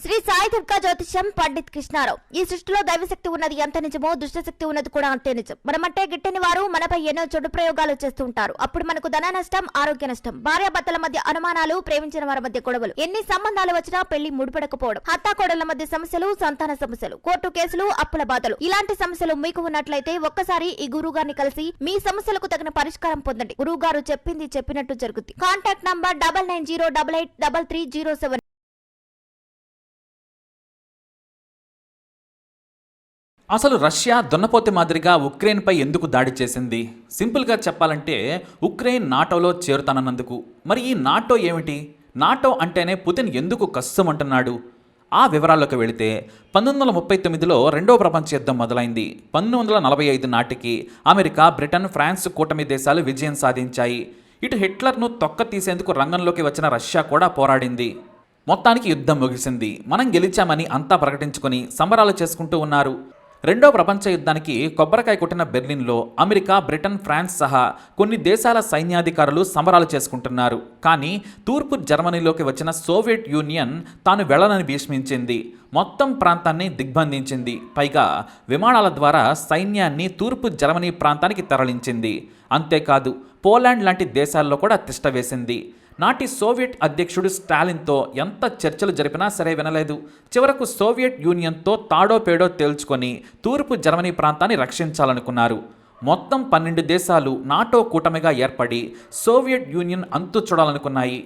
శ్రీ సాయి దుర్గా జ్యోతిష్యం పండిత్ కృష్ణారావు. ఈ సృష్టిలో దైవశక్తి ఉన్నది ఎంత నిజమో దుష్టశక్తి ఉన్నది కూడా అంతే నిజం. మనమంటే గిట్టని వారు మనపై ఎన్నో చెడు ప్రయోగాలు చేస్తూ ఉంటారు. అప్పుడు మనకు ధన నష్టం, ఆరోగ్య నష్టం, భార్యాభర్తల మధ్య అనుమానాలు, ప్రేమించిన వారి మధ్య గొడవలు, ఎన్ని సంబంధాలు వచ్చినా పెళ్లి ముడిపడకపోవడం, హత్తాకోడళ్ల మధ్య సమస్యలు, సంతాన సమస్యలు, కోర్టు కేసులు, అప్పుల బాధలు, ఇలాంటి సమస్యలు మీకు ఉన్నట్లయితే ఒక్కసారి ఈ గురువు గారిని కలిసి మీ సమస్యలకు తగిన పరిష్కారం పొందండి. గురువు గారు చెప్పింది చెప్పినట్టు జరుగుతుంది. Contact number 9908883307. అసలు రష్యా దున్నపోతే మాదిరిగా ఉక్రెయిన్పై ఎందుకు దాడి చేసింది? సింపుల్గా చెప్పాలంటే ఉక్రెయిన్ నాటోలో చేరుతానన్నందుకు. మరి ఈ నాటో ఏమిటి? నాటో అంటేనే పుతిన్ ఎందుకు కస్సుమంటున్నాడు? ఆ వివరాల్లోకి వెళితే 1939లో రెండవ ప్రపంచ యుద్ధం మొదలైంది. 1945 నాటికి అమెరికా, బ్రిటన్, ఫ్రాన్స్ కూటమి దేశాలు విజయం సాధించాయి. ఇటు హిట్లర్ను తొక్క తీసేందుకు రంగంలోకి వచ్చిన రష్యా కూడా పోరాడింది. మొత్తానికి యుద్ధం ముగిసింది. మనం గెలిచామని అంతా ప్రకటించుకొని సంబరాలు చేసుకుంటూ ఉన్నారు. రెండో ప్రపంచ యుద్ధానికి కొబ్బరికాయ కొట్టిన బెర్లిన్లో అమెరికా, బ్రిటన్, ఫ్రాన్స్ సహా కొన్ని దేశాల సైన్యాధికారులు సంబరాలు చేసుకుంటున్నారు. కానీ తూర్పు జర్మనీలోకి వచ్చిన సోవియట్ యూనియన్ తాను వెళ్లనని భీష్మించింది. మొత్తం ప్రాంతాన్ని దిగ్బంధించింది. పైగా విమానాల ద్వారా సైన్యాన్ని తూర్పు జర్మనీ ప్రాంతానికి తరలించింది. అంతేకాదు పోలాండ్ లాంటి దేశాల్లో కూడా తిష్టవేసింది. నాటి సోవియట్ అధ్యక్షుడు స్టాలిన్తో ఎంత చర్చలు జరిపినా సరే వినలేదు. చివరకు సోవియట్ యూనియన్తో తాడో పేడో తేల్చుకొని తూర్పు జర్మనీ ప్రాంతాన్ని రక్షించాలనుకున్నారు. మొత్తం 12 దేశాలు నాటో కూటమిగా ఏర్పడి సోవియట్ యూనియన్ అంతు చూడాలనుకున్నాయి.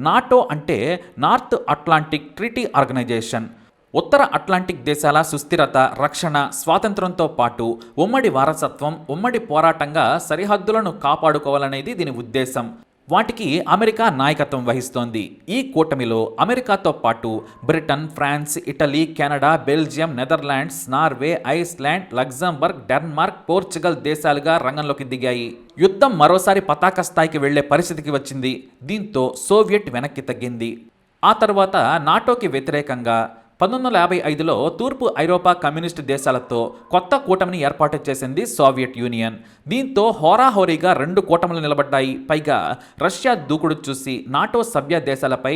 నాటో అంటే నార్త్ అట్లాంటిక్ ట్రీటీ ఆర్గనైజేషన్. ఉత్తర అట్లాంటిక్ దేశాల సుస్థిరత, రక్షణ, స్వాతంత్రంతో పాటు ఉమ్మడి వారసత్వం, ఉమ్మడి పోరాటంగా సరిహద్దులను కాపాడుకోవాలనేది దీని ఉద్దేశం. వాటికి అమెరికా నాయకత్వం వహిస్తోంది. ఈ కూటమిలో అమెరికాతో పాటు Britain, France, Italy, Canada, Belgium, Netherlands, Norway, Iceland, Luxembourg, Denmark, Portugal దేశాలుగా రంగంలోకి దిగాయి. యుద్ధం మరోసారి పతాక స్థాయికి వెళ్లే పరిస్థితికి వచ్చింది. దీంతో సోవియట్ వెనక్కి తగ్గింది. ఆ తర్వాత నాటోకి వ్యతిరేకంగా 1955లో తూర్పు ఐరోపా కమ్యూనిస్టు దేశాలతో కొత్త కూటమిని ఏర్పాటు చేసింది సోవియట్ యూనియన్. దీంతో హోరాహోరీగా 2 కూటములు నిలబడ్డాయి. పైగా రష్యా దూకుడు చూసి నాటో సభ్య దేశాలపై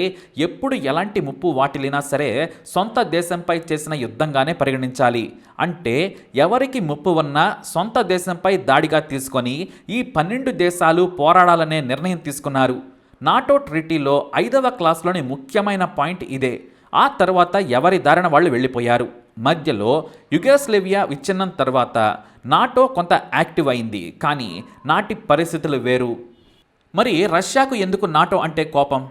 ఎప్పుడు ఎలాంటి ముప్పు వాటిల్లినా సరే సొంత దేశంపై చేసిన యుద్ధంగానే పరిగణించాలి. అంటే ఎవరికి ముప్పు ఉన్నా సొంత దేశంపై దాడిగా తీసుకొని ఈ 12 దేశాలు పోరాడాలనే నిర్ణయం తీసుకున్నారు. నాటో ట్రీటీలో 5వ క్లాసులోని ముఖ్యమైన పాయింట్ ఇదే. ఆ తర్వాత ఎవరి దారిన వాళ్ళు వెళ్ళిపోయారు. మధ్యలో యుగోస్లేవియా విచ్ఛిన్నం తర్వాత నాటో కొంత యాక్టివ్ అయింది. కానీ నాటి పరిస్థితులు వేరు. మరి రష్యాకు ఎందుకు నాటో అంటే కోపం?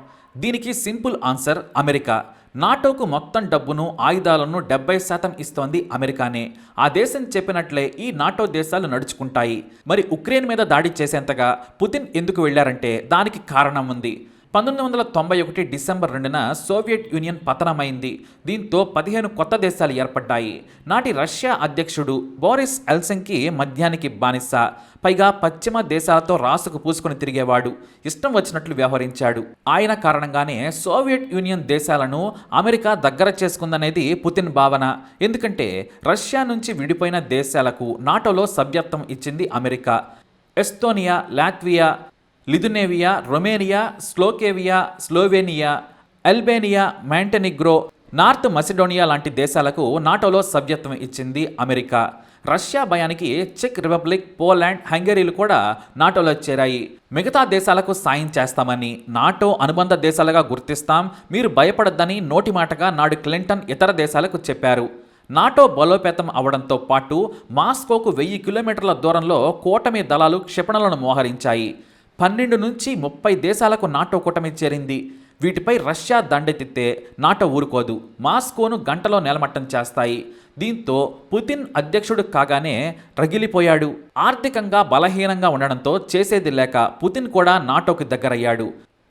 దీనికి సింపుల్ ఆన్సర్ అమెరికా. నాటోకు మొత్తం డబ్బును, ఆయుధాలను 70% ఇస్తోంది అమెరికానే. ఆ దేశం చెప్పినట్లే ఈ నాటో దేశాలు నడుచుకుంటాయి. మరి ఉక్రెయిన్ మీద దాడి చేసేంతగా పుతిన్ ఎందుకు వెళ్లారంటే దానికి కారణం ఉంది. 1991 డిసెంబర్ 2న సోవియట్ యూనియన్ పతనమైంది. దీంతో 15 కొత్త దేశాలు ఏర్పడ్డాయి. నాటి రష్యా అధ్యక్షుడు బోరిస్ ఎల్సింకి మద్యానికి బానిస. పైగా పశ్చిమ దేశాలతో రాసుకు పూసుకొని తిరిగేవాడు. ఇష్టం వచ్చినట్లు వ్యవహరించాడు. ఆయన కారణంగానే సోవియట్ యూనియన్ దేశాలను అమెరికా దగ్గర చేసుకుందనేది పుతిన్ భావన. ఎందుకంటే రష్యా నుంచి విడిపోయిన దేశాలకు నాటోలో సభ్యత్వం ఇచ్చింది America. Estonia, Latvia, Lithuania, Romania, Slovakia, Slovenia, Albania, Montenegro, North Macedonia లాంటి దేశాలకు నాటోలో సభ్యత్వం ఇచ్చింది అమెరికా. రష్యా భయానికి చెక్ రిపబ్లిక్, పోలాండ్, హంగరీలు కూడా నాటోలో చేరాయి. మిగతా దేశాలకు సాయం చేస్తామని, నాటో అనుబంధ దేశాలుగా గుర్తిస్తాం, మీరు భయపడద్దని నోటి మాటగా నాడు క్లింటన్ ఇతర దేశాలకు చెప్పారు. నాటో బలోపేతం అవడంతో పాటు మాస్కోకు 1000 కిలోమీటర్ల దూరంలో కూటమి దళాలు క్షిపణులను మోహరించాయి. 12 నుంచి 30 దేశాలకు నాటో కూటమి చేరింది. వీటిపై రష్యా దండెత్తితే నాటో ఊరుకోదు. మాస్కోను గంటలో నేలమట్టం చేస్తాయి. దీంతో పుతిన్ అధ్యక్షుడు కాగానే రగిలిపోయాడు. ఆర్థికంగా బలహీనంగా ఉండడంతో చేసేది లేక పుతిన్ కూడా నాటోకి దగ్గరయ్యాడు.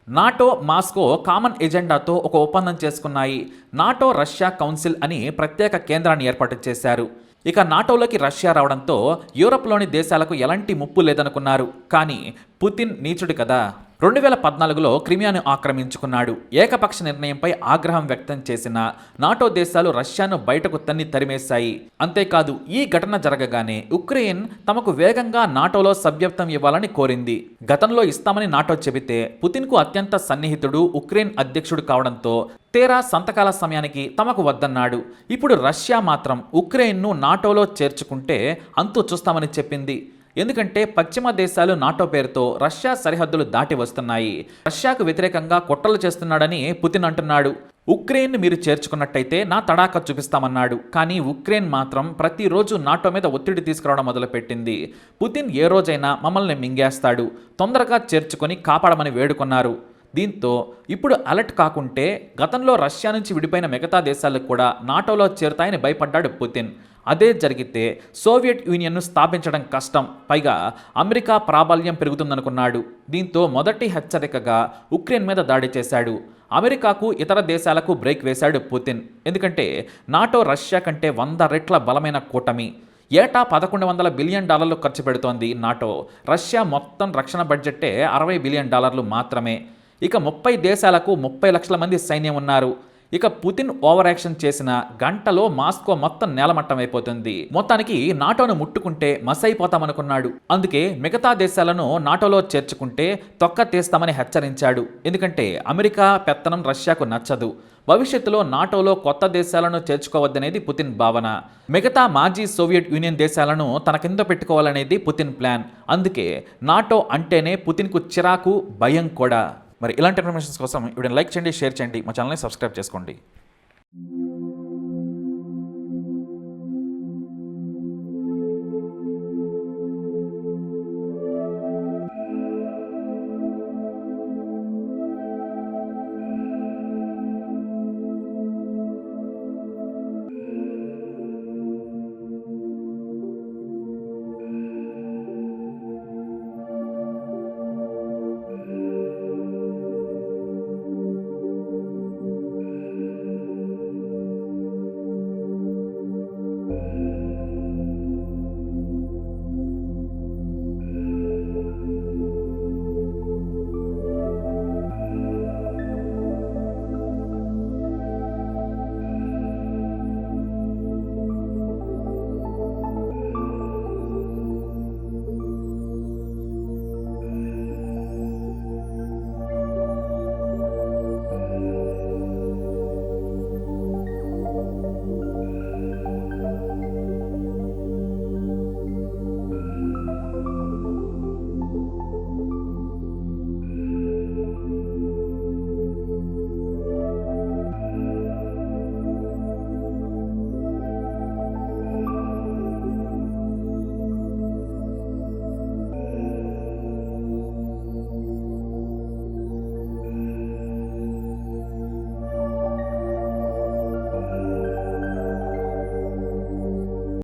నాటో, మాస్కో కామన్ ఎజెండాతో ఒక ఒప్పందం చేసుకున్నాయి. నాటో రష్యా కౌన్సిల్ అని ప్రత్యేక కేంద్రాన్ని ఏర్పాటు చేశారు. ఇక నాటోలోకి రష్యా రావడంతో యూరప్లోని దేశాలకు ఎలాంటి ముప్పు లేదనుకున్నారు. కానీ పుతిన్ నీచుడు కదా. 2014లో క్రిమియాను ఆక్రమించుకున్నాడు. ఏకపక్ష నిర్ణయంపై ఆగ్రహం వ్యక్తం చేసిన నాటో దేశాలు రష్యాను బయటకు తరిమేశాయి. అంతేకాదు, ఈ ఘటన జరగగానే ఉక్రెయిన్ తమకు వేగంగా నాటోలో సభ్యత్వం ఇవ్వాలని కోరింది. గతంలో ఇస్తామని నాటో చెబితే పుతిన్కు అత్యంత సన్నిహితుడు ఉక్రెయిన్ అధ్యక్షుడు కావడంతో తీరా సంతకాల సమయానికి తమకు వద్దన్నాడు. ఇప్పుడు రష్యా మాత్రం ఉక్రెయిన్ను నాటోలో చేర్చుకుంటే అంతు చూస్తామని చెప్పింది. ఎందుకంటే పశ్చిమ దేశాలు నాటో పేరుతో రష్యా సరిహద్దులు దాటి వస్తున్నాయి. రష్యాకు వ్యతిరేకంగా కుట్రలు చేస్తున్నాడని పుతిన్ అంటున్నాడు. ఉక్రెయిన్ మీరు చేర్చుకున్నట్టయితే నా తడాక చూపిస్తామన్నాడు. కానీ ఉక్రెయిన్ మాత్రం ప్రతిరోజు నాటో మీద ఒత్తిడి తీసుకురావడం మొదలుపెట్టింది. పుతిన్ ఏ రోజైనా మమ్మల్ని మింగేస్తాడు, తొందరగా చేర్చుకొని కాపాడమని వేడుకున్నారు. దీంతో ఇప్పుడు అలర్ట్ కాకుంటే గతంలో రష్యా నుంచి విడిపోయిన మిగతా దేశాలకు కూడా నాటోలో చేరుతాయని భయపడ్డాడు పుతిన్. అదే జరిగితే సోవియట్ యూనియన్ను స్థాపించడం కష్టం, పైగా అమెరికా ప్రాబల్యం పెరుగుతుందనుకున్నాడు. దీంతో మొదటి హెచ్చరికగా ఉక్రెయిన్ మీద దాడి చేశాడు. అమెరికాకు ఇతర దేశాలకు బ్రేక్ వేశాడు పుతిన్. ఎందుకంటే నాటో రష్యా కంటే 100 రెట్ల బలమైన కూటమి. ఏటా $1100 బిలియన్ ఖర్చు పెడుతోంది నాటో. రష్యా మొత్తం రక్షణ బడ్జెట్టే $60 బిలియన్ మాత్రమే. ఇక 30 దేశాలకు 30 లక్షల మంది సైన్యం ఉన్నారు. ఇక పుతిన్ ఓవర్ యాక్షన్ చేసిన గంటలో మాస్కో మొత్తం నేలమట్టం అయిపోతుంది. మొత్తానికి నాటోను ముట్టుకుంటే మసైపోతామనుకున్నాడు. అందుకే మిగతా దేశాలను నాటోలో చేర్చుకుంటే తొక్క తీస్తామని హెచ్చరించాడు. ఎందుకంటే అమెరికా పెత్తనం రష్యాకు నచ్చదు. భవిష్యత్తులో నాటోలో కొత్త దేశాలను చేర్చుకోవద్దనేది పుతిన్ భావన. మిగతా మాజీ సోవియట్ యూనియన్ దేశాలను తన కింద పెట్టుకోవాలనేది పుతిన్ ప్లాన్. అందుకే నాటో అంటేనే పుతిన్కు చిరాకు, భయం కూడా. మరి ఇలాంటి ఇన్ఫర్మేషన్స్ కోసం ఇప్పుడు లైక్ చేయండి, షేర్ చేయండి, మా ఛానల్ని సబ్స్క్రైబ్ చేసుకోండి.